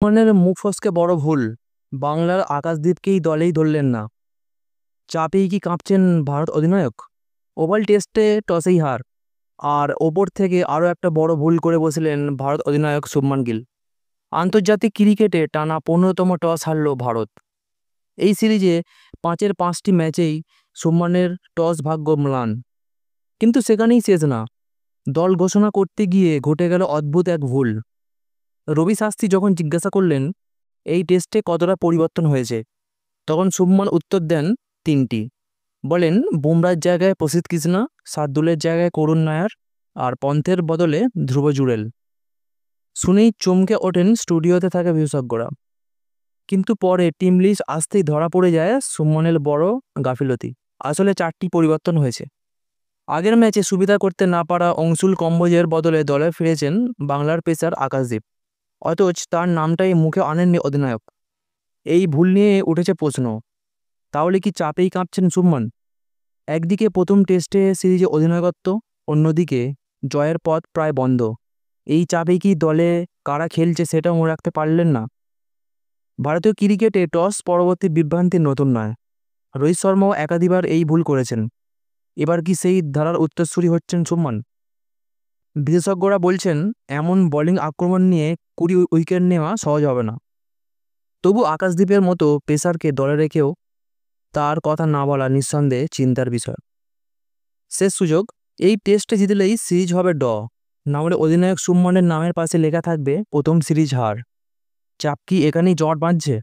সুমনের মুখ ফসকে বড় ভুল। বাংলার আকাশদীপকেই দলেই ধরলেন না। চাপেই কি কাঁপছেন ভারত অধিনায়ক? ওভাল টেস্টে টসেই হার, আর ওপর থেকে আরও একটা বড় ভুল করে বসলেন ভারত অধিনায়ক শুভমান গিল। আন্তর্জাতিক ক্রিকেটে টানা 15তম টস হারল ভারত। এই সিরিজে 5-এর 5টি ম্যাচেই শুভমানের টস ভাগ্য ম্লান। কিন্তু সেখানেই শেষ না। দল ঘোষণা করতে গিয়ে ঘটে গেল অদ্ভুত এক ভুল। রবি শাস্ত্রী যখন জিজ্ঞাসা করলেন এই টেস্টে কতটা পরিবর্তন হয়েছে, তখন শুভমান উত্তর দেন 3টি। বলেন বুমরার জায়গায় প্রসিদ্ধ কৃষ্ণা, শার্দুলের জায়গায় করুণ নায়ার, আর পন্থের বদলে ধ্রুব জুড়েল। শুনেই চমকে ওঠেন স্টুডিওতে থাকা বিশেষজ্ঞরা। কিন্তু পরে টিম লিস্ট আসতেই ধরা পড়ে যায় শুভমানের বড় গাফিলতি। আসলে 4টি পরিবর্তন হয়েছে। আগের ম্যাচে সুবিধা করতে না পারা অংশুল কম্বোজের বদলে দলে ফিরেছেন বাংলার পেসার আকাশদীপ, অথচ তার নামটাই মুখে আনেননি অধিনায়ক। এই ভুল নিয়ে উঠেছে প্রশ্ন, তাহলে কি চাপেই কাঁপছেন শুভমান? একদিকে প্রথম টেস্টে সিরিজে অধিনায়কত্ব, অন্যদিকে জয়ের পথ প্রায় বন্ধ। এই চাপে কি দলে কারা খেলছে সেটাও মনে রাখতে পারলেন না? ভারতীয় ক্রিকেটে টস পরবর্তী বিভ্রান্তি নতুন নয়। রোহিত শর্মাও একাধিকবার এই ভুল করেছেন। এবার কি সেই ধারার উত্তরসূরি হচ্ছেন শুভমান? বিশেষজ্ঞরা বলছেন এমন বোলিং আক্রমণ নিয়ে 20 উইকেট নেওয়া সহজ হবে না। তবু আকাশদীপের মতো পেসারকে দলে রেখেও তার কথা না বলা নিঃসন্দেহে চিন্তার বিষয়। শেষ সুযোগ, এই টেস্টে জিতলেই সিরিজ হবে না হলে অধিনায়ক শুভমানের নামের পাশে লেখা থাকবে প্রথম সিরিজ হার। চাপ কি এখানেই জট বাঁধছে?